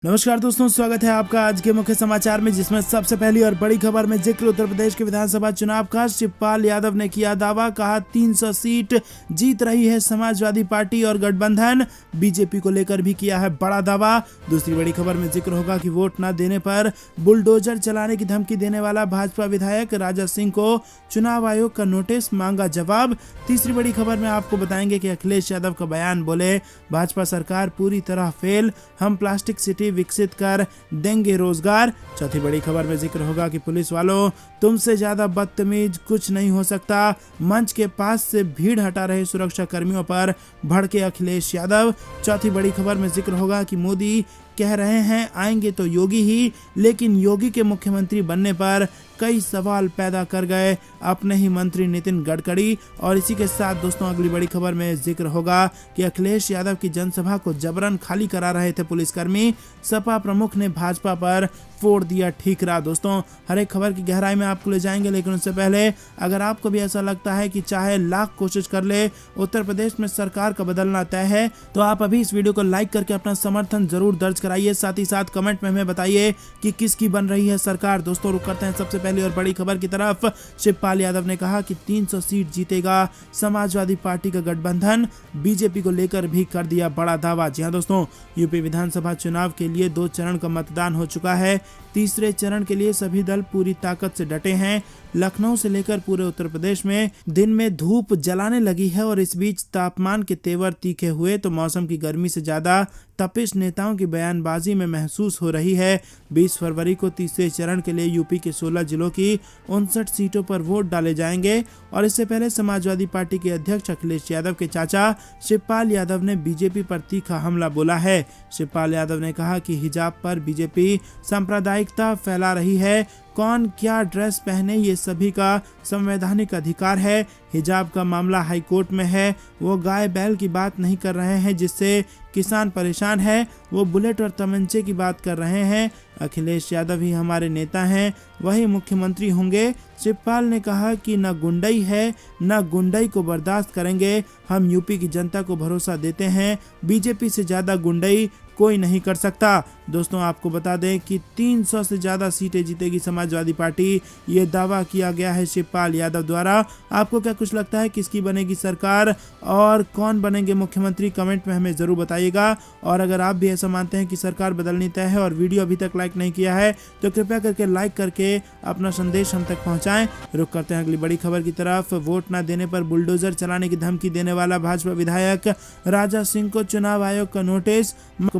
नमस्कार दोस्तों, स्वागत है आपका आज के मुख्य समाचार में, जिसमें सबसे पहली और बड़ी खबर में जिक्र उत्तर प्रदेश के विधानसभा चुनाव का। शिवपाल यादव ने किया दावा, कहा 300 सीट जीत रही है समाजवादी पार्टी और गठबंधन। बीजेपी को लेकर भी किया है बड़ा दावा। दूसरी बड़ी खबर में जिक्र होगा कि वोट न देने पर बुलडोजर चलाने की धमकी देने वाला भाजपा विधायक राजा सिंह को चुनाव आयोग का नोटिस, मांगा जवाब। तीसरी बड़ी खबर में आपको बताएंगे कि अखिलेश यादव का बयान, बोले भाजपा सरकार पूरी तरह फेल, हम प्लास्टिक सिटी विकसित कर देंगे रोजगार। चौथी बड़ी खबर में जिक्र होगा कि पुलिस वालों, तुमसे ज्यादा बदतमीज कुछ नहीं हो सकता। मंच के पास से भीड़ हटा रहे सुरक्षा कर्मियों पर भड़के अखिलेश यादव। चौथी बड़ी खबर में जिक्र होगा कि मोदी कह रहे हैं आएंगे तो योगी ही, लेकिन योगी के मुख्यमंत्री बनने पर कई सवाल पैदा कर गए अपने ही मंत्री नितिन गडकरी। और इसी के साथ दोस्तों अगली बड़ी खबर में जिक्र होगा कि अखिलेश यादव की जनसभा को जबरन खाली करा रहे थे पुलिसकर्मी। सपा प्रमुख ने भाजपा पर फोड़ दिया ठीकरा। दोस्तों हर एक खबर की गहराई में आपको ले जाएंगे, लेकिन उससे पहले अगर आपको भी ऐसा लगता है कि चाहे लाख कोशिश कर ले उत्तर प्रदेश में सरकार का बदलना तय है, तो आप अभी इस वीडियो को लाइक करके अपना समर्थन जरूर दर्ज कराइए। साथ ही साथ कमेंट में हमें बताइए कि किसकी बन रही है सरकार। दोस्तों रुक करते हैं सबसे पहली और बड़ी खबर की तरफ। शिवपाल यादव ने कहा कि 300 सीट जीतेगा समाजवादी पार्टी का गठबंधन। बीजेपी को लेकर भी कर दिया बड़ा दावा। जी हां दोस्तों, यूपी विधानसभा चुनाव के लिए 2 चरण का मतदान हो चुका है। तीसरे चरण के लिए सभी दल पूरी ताकत से डटे हैं। लखनऊ से लेकर पूरे उत्तर प्रदेश में दिन में धूप जलाने लगी है और इस बीच तापमान के तेवर तीखे हुए तो मौसम की गर्मी से ज्यादा तपिश नेताओं की बयानबाजी में महसूस हो रही है। 20 फरवरी को तीसरे चरण के लिए यूपी के 16 जिलों की 59 सीटों पर वोट डाले जाएंगे और इससे पहले समाजवादी पार्टी के अध्यक्ष अखिलेश यादव के चाचा शिवपाल यादव ने बीजेपी पर तीखा हमला बोला है। शिवपाल यादव ने कहा कि हिजाब पर बीजेपी सांप्रदायिकता फैला रही है। कौन क्या ड्रेस पहने ये सभी का संवैधानिक अधिकार है। हिजाब का मामला हाईकोर्ट में है। वो गाय बैल की बात नहीं कर रहे हैं जिससे किसान परेशान है, वो बुलेट और तमंचे की बात कर रहे हैं। अखिलेश यादव ही हमारे नेता हैं, वही मुख्यमंत्री होंगे। शिवपाल ने कहा कि न गुंडई है न गुंडई को बर्दाश्त करेंगे। हम यूपी की जनता को भरोसा देते हैं, बीजेपी से ज्यादा गुंडई कोई नहीं कर सकता। दोस्तों आपको बता दें कि 300 से ज्यादा सीटें जीतेगी समाजवादी पार्टी, ये दावा किया गया है शिवपाल यादव द्वारा। आपको क्या कुछ लगता है किसकी बनेगी सरकार और कौन बनेंगे मुख्यमंत्री, कमेंट में हमें जरूर बताइएगा। और अगर आप भी ऐसा मानते हैं कि सरकार बदलनी तय है और वीडियो अभी तक लाइक नहीं किया है तो कृपया करके लाइक करके अपना संदेश हम तक पहुंचाएं। रुक करते हैं अगली बड़ी खबर की तरफ। वोट न देने पर बुलडोजर चलाने की धमकी देने वाला भाजपा विधायक राजा सिंह को चुनाव आयोग का नोटिस।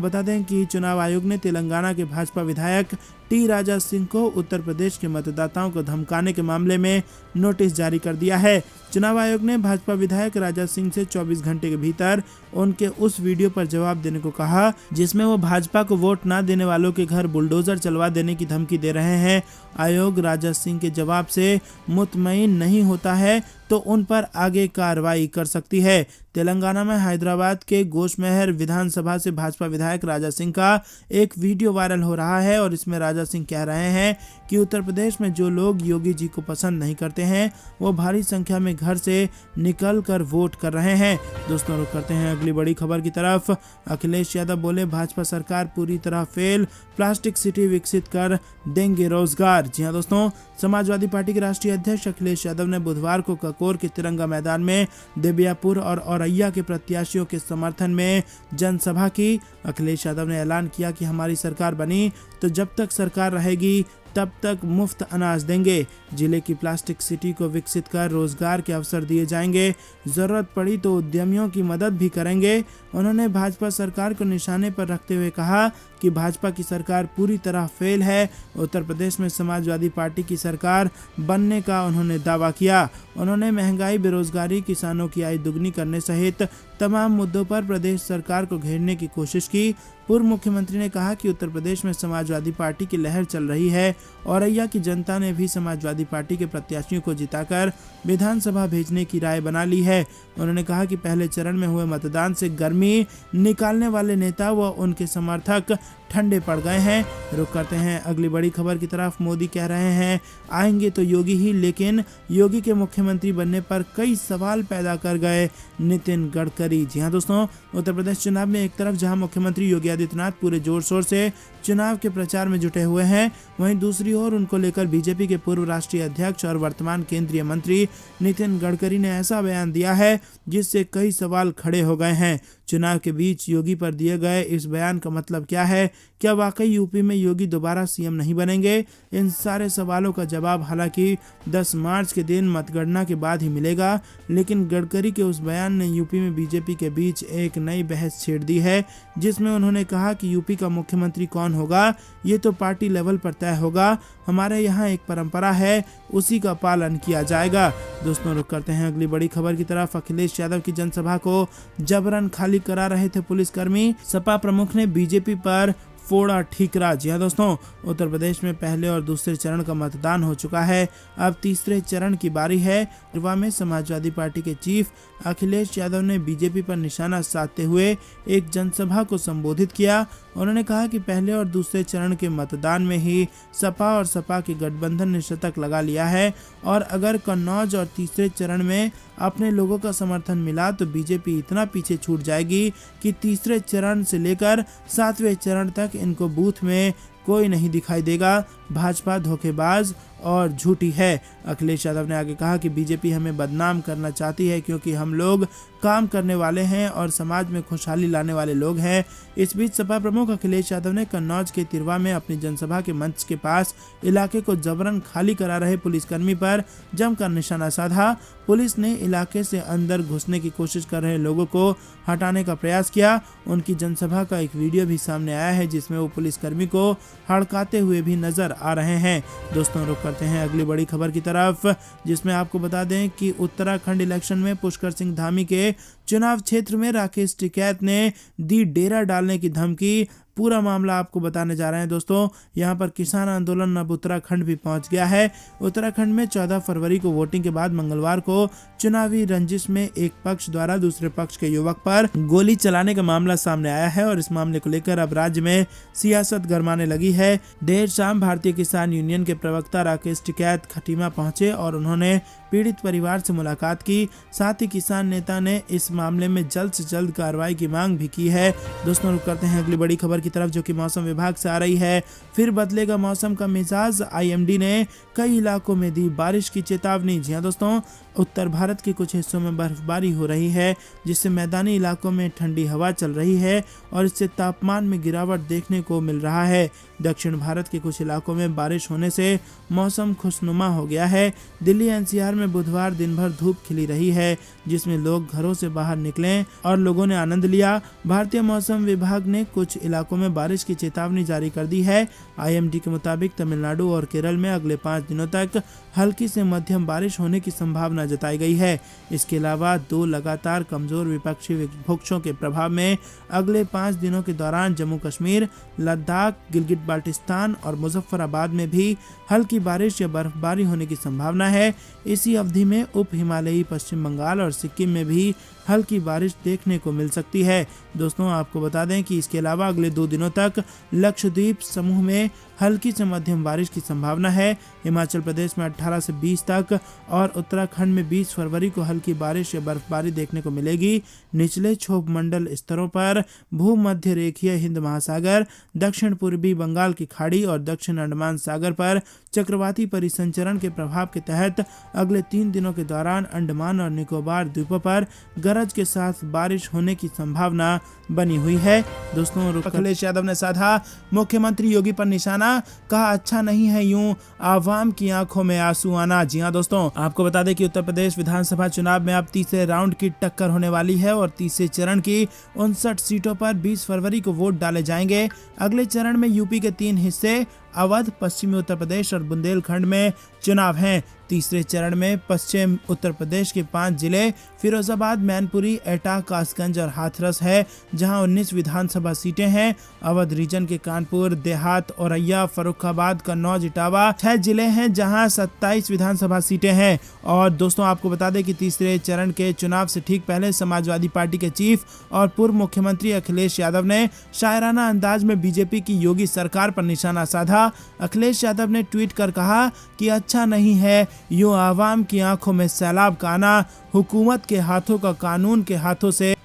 बता दें कि चुनाव आयोग ने तेलंगाना के भाजपा विधायक टी राजा सिंह को उत्तर प्रदेश के मतदाताओं को धमकाने के मामले में नोटिस जारी कर दिया है। चुनाव आयोग ने भाजपा विधायक राजा सिंह से 24 घंटे के भीतर उनके उस वीडियो पर जवाब देने को कहा जिसमें वो भाजपा को वोट न देने वालों के घर बुलडोजर चलवा देने की धमकी दे रहे हैं। आयोग राजा सिंह के जवाब से मुतमईन नहीं होता है तो उन पर आगे कार्रवाई कर सकती है। तेलंगाना में हैदराबाद के गोशमेहर विधानसभा से भाजपा विधायक राजा सिंह का एक वीडियो वायरल हो रहा है और इसमें राजा सिंह कह रहे हैं कि उत्तर प्रदेश में जो लोग योगी जी को पसंद नहीं करते हैं वो भारी संख्या में घर से निकल कर वोट कर रहे हैं। दोस्तों रुक करते हैं अगली बड़ी खबर की तरफ। अखिलेश यादव बोले भाजपा सरकार पूरी तरह फेल, प्लास्टिक सिटी विकसित कर देंगे रोजगार। जी हाँ दोस्तों, समाजवादी पार्टी के राष्ट्रीय अध्यक्ष अखिलेश यादव ने बुधवार को ककोर के तिरंगा मैदान में देबियापुर और औरैया के प्रत्याशियों के समर्थन में जनसभा की। अखिलेश यादव ने ऐलान किया कि हमारी सरकार बनी तो जब तक सरकार रहेगी तब तक मुफ्त अनाज देंगे। जिले की प्लास्टिक सिटी को विकसित कर रोजगार के अवसर दिए जाएंगे। जरूरत पड़ी तो उद्यमियों की मदद भी करेंगे। उन्होंने भाजपा सरकार को निशाने पर रखते हुए कहा कि भाजपा की सरकार पूरी तरह फेल है। उत्तर प्रदेश में समाजवादी पार्टी की सरकार बनने का उन्होंने दावा किया। उन्होंने महंगाई, बेरोजगारी, किसानों की आय दुगनी करने सहित तमाम मुद्दों पर प्रदेश सरकार को घेरने की कोशिश की। पूर्व मुख्यमंत्री ने कहा कि उत्तर प्रदेश में समाजवादी पार्टी की लहर चल रही है। औरैया की जनता ने भी समाजवादी पार्टी के प्रत्याशियों को जिताकर विधानसभा भेजने की राय बना ली है। उन्होंने कहा कि पहले चरण में हुए मतदान से गर्मी निकालने वाले नेता व उनके समर्थक ठंडे पड़ गए हैं। रुक करते हैं अगली बड़ी खबर की तरफ। मोदी कह रहे हैं आएंगे तो योगी ही, लेकिन योगी के मुख्यमंत्री बनने पर कई सवाल पैदा कर गए नितिन गडकरी। करी। जी हाँ दोस्तों, उत्तर प्रदेश चुनाव में एक तरफ जहां मुख्यमंत्री योगी आदित्यनाथ पूरे जोर शोर से चुनाव के प्रचार में जुटे हुए हैं, वहीं दूसरी ओर उनको लेकर बीजेपी के पूर्व राष्ट्रीय अध्यक्ष और वर्तमान केंद्रीय मंत्री नितिन गडकरी ने ऐसा बयान दिया है जिससे कई सवाल खड़े हो गए हैं। चुनाव के बीच योगी पर दिए गए इस बयान का मतलब क्या है? क्या वाकई यूपी में योगी दोबारा सीएम नहीं बनेंगे? इन सारे सवालों का जवाब हालांकि 10 मार्च के दिन मतगणना के बाद ही मिलेगा, लेकिन गडकरी के उस बयान ने यूपी में बीजेपी के बीच एक नई बहस छेड़ दी है, जिसमें उन्होंने कहा कि यूपी का मुख्यमंत्री कौन होगा ये तो पार्टी लेवल पर तय होगा। हमारे यहाँ एक परंपरा है, उसी का पालन किया जाएगा। दोस्तों, रुक करते हैं अगली बड़ी खबर की तरफ। अखिलेश यादव की जनसभा को जबरन खाली करा रहे थे पुलिसकर्मी, सपा प्रमुख ने बीजेपी पर फोड़ा ठीकरा। जी हाँ दोस्तों, उत्तर प्रदेश में पहले और दूसरे चरण का मतदान हो चुका है, अब तीसरे चरण की बारी है। रीवा में समाजवादी पार्टी के चीफ अखिलेश यादव ने बीजेपी पर निशाना साधते हुए एक जनसभा को संबोधित किया। उन्होंने कहा कि पहले और दूसरे चरण के मतदान में ही सपा और सपा के गठबंधन ने शतक लगा लिया है, और अगर कन्नौज और तीसरे चरण में अपने लोगों का समर्थन मिला तो बीजेपी इतना पीछे छूट जाएगी कि तीसरे चरण से लेकर 7वें चरण तक इनको बूथ में कोई नहीं दिखाई देगा। भाजपा धोखेबाज और झूठी है। अखिलेश यादव ने आगे कहा कि बीजेपी हमें बदनाम करना चाहती है क्योंकि हम लोग काम करने वाले हैं और समाज में खुशहाली लाने वाले लोग हैं। इस बीच सपा प्रमुख अखिलेश यादव ने कन्नौज के तिरवा में अपनी जनसभा के मंच के पास इलाके को जबरन खाली करा रहे पुलिसकर्मी पर जमकर निशाना साधा। पुलिस ने इलाके से अंदर घुसने की कोशिश कर रहे लोगों को हटाने का प्रयास किया। उनकी जनसभा का एक वीडियो भी सामने आया है जिसमें वो पुलिसकर्मी को हड़काते हुए भी नजर आ रहे हैं। दोस्तों, रुक करते हैं अगली बड़ी खबर की तरफ, जिसमें आपको बता दें कि उत्तराखंड इलेक्शन में पुष्कर सिंह धामी के चुनाव क्षेत्र में राकेश टिकैत ने दी डेरा डालने की धमकी। पूरा मामला आपको बताने जा रहे हैं दोस्तों। यहाँ पर किसान आंदोलन अब उत्तराखंड भी पहुंच गया है। उत्तराखंड में 14 फरवरी को वोटिंग के बाद मंगलवार को चुनावी रंजिश में एक पक्ष द्वारा दूसरे पक्ष के युवक पर गोली चलाने का मामला सामने आया है, और इस मामले को लेकर अब राज्य में सियासत गरमाने लगी है। देर शाम भारतीय किसान यूनियन के प्रवक्ता राकेश टिकैत खटीमा पहुंचे और उन्होंने पीड़ित परिवार से मुलाकात की। साथ ही किसान नेता ने इस मामले में जल्द से जल्द कार्रवाई की मांग भी की है। दोस्तों, रुक करते हैं अगली बड़ी खबर की तरफ, जो कि मौसम विभाग से आ रही है। फिर बदलेगा मौसम का मिजाज, आईएमडी ने कई इलाकों में दी बारिश की चेतावनी। जी हाँ दोस्तों, उत्तर भारत के कुछ हिस्सों में बर्फबारी हो रही है, जिससे मैदानी इलाकों में ठंडी हवा चल रही है और इससे तापमान में गिरावट देखने को मिल रहा है। दक्षिण भारत के कुछ इलाकों में बारिश होने से मौसम खुशनुमा हो गया है। दिल्ली एनसीआर में बुधवार दिन भर धूप खिली रही है, जिसमें लोग घरों से बाहर निकले और लोगों ने आनंद लिया। भारतीय मौसम विभाग ने कुछ इलाकों में बारिश की चेतावनी जारी कर दी है। आईएमडी के मुताबिक तमिलनाडु और केरल में अगले 5 दिनों तक हल्की से मध्यम बारिश होने की संभावना जताई गई है। इसके अलावा 2 लगातार कमजोर विपक्षी विक्षोभों के प्रभाव में अगले 5 दिनों के दौरान जम्मू कश्मीर, लद्दाख, गिलगित बाल्टिस्तान और मुजफ्फराबाद में भी हल्की बारिश या बर्फबारी होने की संभावना है। इसी अवधि में उप हिमालयी पश्चिम बंगाल और सिक्किम में भी हल्की बारिश देखने को मिल सकती है। दोस्तों, आपको बता दें कि इसके अलावा अगले 2 दिनों तक लक्षद्वीप समूह में हल्की से मध्यम बारिश की संभावना है। हिमाचल प्रदेश में 18 से 20 तक और उत्तराखंड में 20 फरवरी को हल्की बारिश या बर्फबारी देखने को मिलेगी। निचले क्षोभ मंडल स्तरों पर भूमध्य रेखीय हिंद महासागर, दक्षिण पूर्वी बंगाल की खाड़ी और दक्षिण अंडमान सागर पर चक्रवाती परिसंचरण के प्रभाव के तहत अगले 3 दिनों के दौरान अंडमान और निकोबार द्वीपों पर गरज के साथ बारिश होने की संभावना बनी हुई है। दोस्तों, अखिलेश यादव ने साधा मुख्यमंत्री योगी पर निशाना, कहा अच्छा नहीं है यूं आवाम की आंखों में आंसू आना। जी हां दोस्तों, आपको बता दें कि उत्तर प्रदेश विधानसभा चुनाव में अब तीसरे राउंड की टक्कर होने वाली है और तीसरे चरण की 59 सीटों पर 20 फरवरी को वोट डाले जाएंगे। अगले चरण में यूपी के 3 हिस्से अवध, पश्चिमी उत्तर प्रदेश और बुंदेलखंड में चुनाव हैं। तीसरे चरण में पश्चिम उत्तर प्रदेश के 5 जिले फिरोजाबाद, मैनपुरी, एटा, कासगंज और हाथरस है, जहां 19 विधानसभा सीटें हैं। अवध रीजन के कानपुर, देहात, औरैया, फर्रुखाबाद, कन्नौज, इटावा 6 जिले हैं, जहां 27 विधानसभा सीटें हैं। और दोस्तों, आपको बता दें कि तीसरे चरण के चुनाव से ठीक पहले समाजवादी पार्टी के चीफ और पूर्व मुख्यमंत्री अखिलेश यादव ने शायराना अंदाज में बीजेपी की योगी सरकार पर निशाना साधा। अखिलेश यादव ने ट्वीट कर कहा कि अच्छा नहीं है यूं आवाम की आंखों में सैलाब का आना, हुकूमत के हाथों का कानून के हाथों से